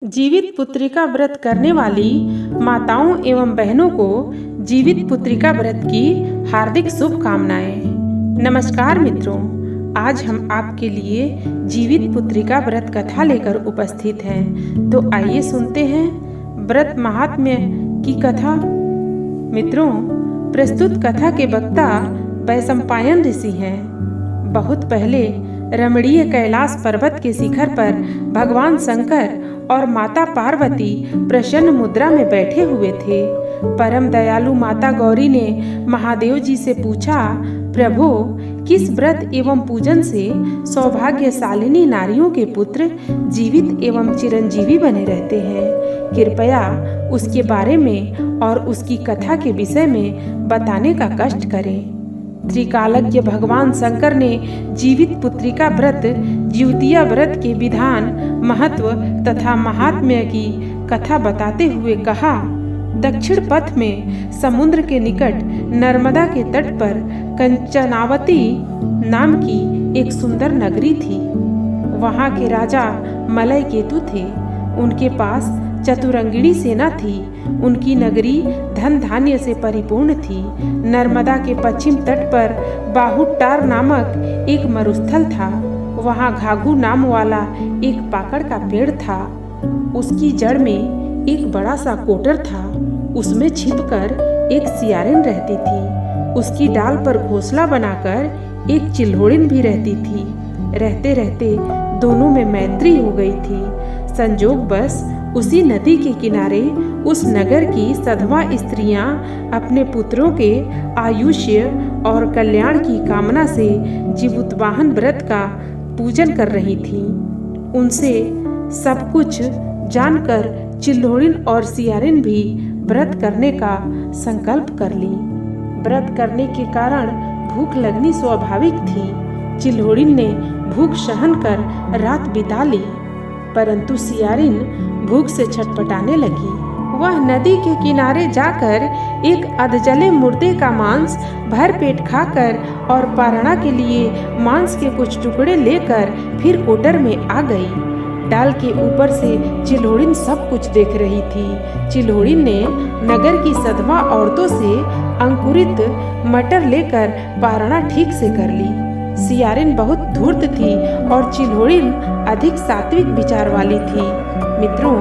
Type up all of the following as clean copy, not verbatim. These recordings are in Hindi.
जीवित पुत्रिका व्रत करने वाली माताओं एवं बहनों को जीवित पुत्रिका व्रत की हार्दिक शुभकामनाएं। नमस्कार मित्रों, आज हम आपके लिए जीवित पुत्रिका व्रत कथा लेकर उपस्थित हैं। तो आइए सुनते हैं व्रत महात्म्य की कथा। मित्रों, प्रस्तुत कथा के वक्ता वैशंपायन ऋषि हैं। बहुत पहले रमणीय कैलाश पर्वत के शिखर पर भगवान शंकर और माता पार्वती प्रसन्न मुद्रा में बैठे हुए थे। परम दयालु माता गौरी ने महादेव जी से पूछा, प्रभु, किस व्रत एवं पूजन से सौभाग्यशालिनी नारियों के पुत्र जीवित एवं चिरंजीवी बने रहते हैं? कृपया उसके बारे में और उसकी कथा के विषय में बताने का कष्ट करें। त्रिकालज्ञ भगवान शंकर ने जीवित पुत्रिका व्रत, ज्योतिया व्रत के विधान, महत्व तथा महात्म्य की कथा बताते हुए कहा, दक्षिण पथ में समुद्र के निकट नर्मदा के तट पर कंचनावती नाम की एक सुंदर नगरी थी। वहाँ के राजा मलय केतु थे। उनके पास चतुरंगिणी सेना थी। उनकी नगरी धन धान्य से परिपूर्ण थी। नर्मदा के पश्चिम तट पर बाहुटार नामक एक मरुस्थल था। वहाँ घाघू नाम वाला एक पाकड़ का पेड़ था। उसकी जड़ में एक बड़ा सा कोटर था। उसमें छिपकर एक सियारिन रहती थी। उसकी डाल पर घोंसला बनाकर एक चिल्होड़िन भी रहती थी। रहते रहते दोनों में मैत्री हो गई थी। संजोग बस उसी नदी के किनारे उस नगर की सधवा स्त्रियां अपने पुत्रों के आयुष्य और कल्याण की कामना से जीवोत्वाहन व्रत का पूजन कर रही थीं। उनसे सब कुछ जानकर चिल्होड़िन और सियारिन भी व्रत करने का संकल्प कर ली। व्रत करने के कारण भूख लगनी स्वाभाविक थी। चिल्होड़िन ने भूख सहन कर रात बिता ली, परंतु सियारिन भूख से छटपटाने लगी। वह नदी के किनारे जाकर एक अधजले मुर्दे का मांस भर पेट खाकर और पारणा के लिए मांस के कुछ टुकड़े लेकर फिर कोटर में आ गई। डाल के ऊपर से चिल्होड़िन सब कुछ देख रही थी। चिल्होड़िन ने नगर की सधवा औरतों से अंकुरित मटर लेकर पारणा ठीक से कर ली। सियारिन बहुत धूर्त थी और चिल्होड़िन अधिक सात्विक विचार वाली थी। मित्रों,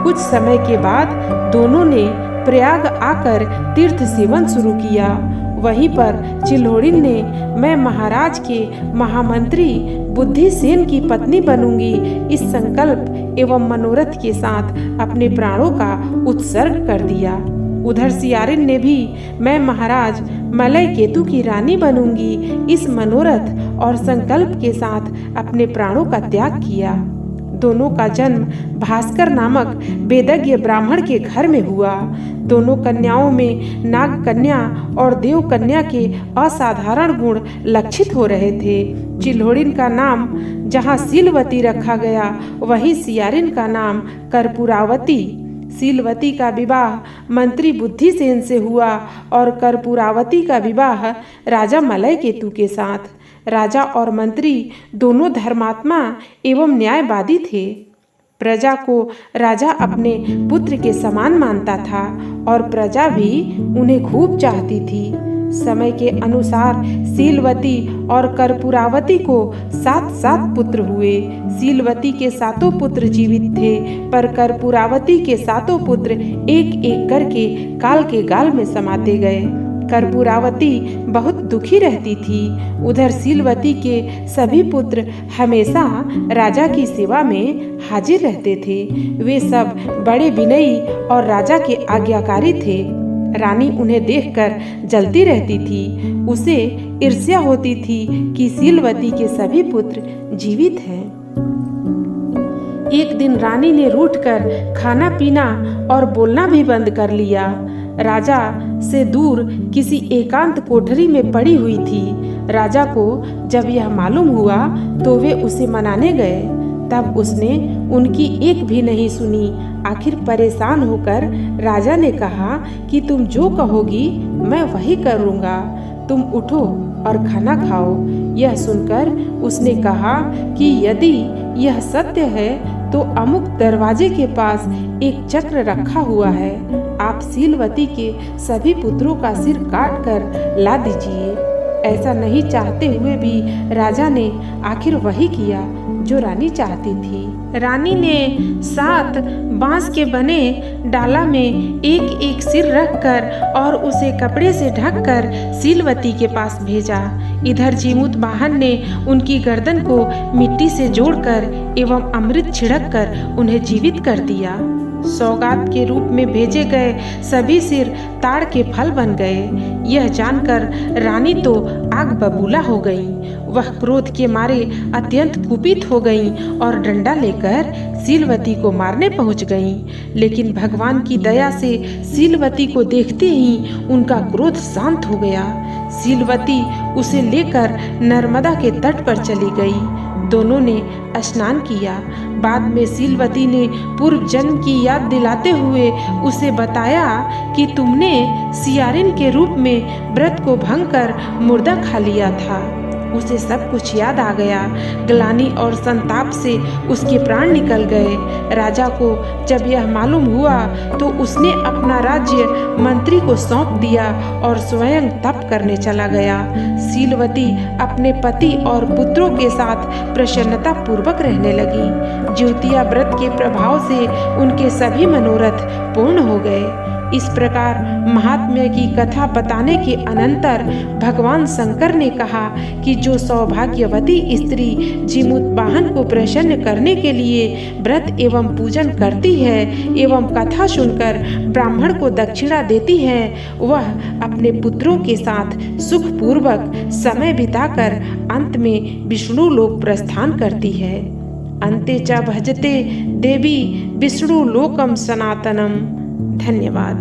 कुछ समय के बाद दोनों ने प्रयाग आकर तीर्थ सेवन शुरू किया। वहीं पर चिल्होड़िन ने, मैं महाराज के महामंत्री बुद्धिसेन की पत्नी बनूंगी, इस संकल्प एवं मनोरथ के साथ अपने प्राणों का उत्सर्ग कर दिया। उधर सियारिन ने भी, मैं महाराज मलय केतु की रानी बनूंगी, इस मनोरथ और संकल्प के साथ अपने प्राणों का त्याग किया। दोनों का जन्म भास्कर नामक वेदज्ञ ब्राह्मण के घर में हुआ। दोनों कन्याओं में नाग कन्या और देव कन्या के असाधारण गुण लक्षित हो रहे थे। चिल्होड़िन का नाम जहाँ सीलवती रखा गया, वहीं सियारिन का नाम कर्पूरावती। सीलवती का विवाह मंत्री बुद्धिसेन से हुआ और कर्पूरावती का विवाह राजा मलय केतु के साथ। राजा और मंत्री दोनों धर्मात्मा एवं न्यायवादी थे। प्रजा को राजा अपने पुत्र के समान मानता था और प्रजा भी उन्हें खूब चाहती थी। समय के अनुसार सीलवती और कर्पूरावती को 7 पुत्र हुए। सीलवती के 7 पुत्र जीवित थे, पर कर्पूरावती के 7 पुत्र एक एक करके काल के गाल में समाते गए। कर्पूरावती बहुत दुखी रहती थी। उधर सीलवती के सभी पुत्र हमेशा राजा की सेवा में हाजिर रहते थे। वे सब बड़े विनयी और राजा के आज्ञाकारी थे। रानी उन्हें देखकर जलती रहती थी। उसे ईर्ष्या होती थी कि सीलवती के सभी पुत्र जीवित हैं। एक दिन रानी ने रूठकर खाना पीना और बोलना भी बंद कर लिया। राजा से दूर किसी एकांत कोठरी में पड़ी हुई थी। राजा को जब यह मालूम हुआ तो वे उसे मनाने गए। तब उसने उनकी एक भी नहीं सुनी। आखिर परेशान होकर राजा ने कहा कि तुम जो कहोगी मैं वही करूँगा। तुम उठो और खाना खाओ। यह सुनकर उसने कहा कि यदि यह सत्य है तो अमुक दरवाजे के पास एक चक्र रखा हुआ है, आप सीलवती के सभी पुत्रों का सिर काट कर ला दीजिए। ऐसा नहीं चाहते हुए भी राजा ने आखिर वही किया जो रानी चाहती थी। रानी ने 7 बांस के बने डाला में एक एक सिर रखकर और उसे कपड़े से ढककर सीलवती के पास भेजा। इधर जीमूत वाहन ने उनकी गर्दन को मिट्टी से जोड़कर एवं अमृत छिड़ककर उन्हें जीवित कर दिया। सौगात के रूप में भेजे गए सभी सिर ताड़ के फल बन गए। यह जानकर रानी तो आग बबूला हो गई। वह क्रोध के मारे अत्यंत कुपित हो गई और डंडा लेकर सीलवती को मारने पहुंच गई। लेकिन भगवान की दया से सीलवती को देखते ही उनका क्रोध शांत हो गया। सीलवती उसे लेकर नर्मदा के तट पर चली गई। दोनों ने स्नान किया। बाद में सीलवती ने पूर्व जन्म की याद दिलाते हुए उसे बताया कि तुमने सियारिन के रूप में व्रत को भंग कर मुर्दा खा लिया था। उसे सब कुछ याद आ गया। ग्लानि और संताप से उसके प्राण निकल गए। राजा को जब यह मालूम हुआ तो उसने अपना राज्य मंत्री को सौंप दिया और स्वयं तप करने चला गया। सीलवती अपने पति और पुत्रों के साथ प्रसन्नता पूर्वक रहने लगी। ज्योतिया व्रत के प्रभाव से उनके सभी मनोरथ पूर्ण हो गए। इस प्रकार महात्म्य की कथा बताने के अनंतर भगवान शंकर ने कहा कि जो सौभाग्यवती स्त्री जीमूत वाहन को प्रसन्न करने के लिए व्रत एवं पूजन करती है एवं कथा सुनकर ब्राह्मण को दक्षिणा देती है, वह अपने पुत्रों के साथ सुखपूर्वक समय बिताकर अंत में विष्णु लोक प्रस्थान करती है। अन्ते च भजते देवी विष्णु लोकम सनातनम। धन्यवाद।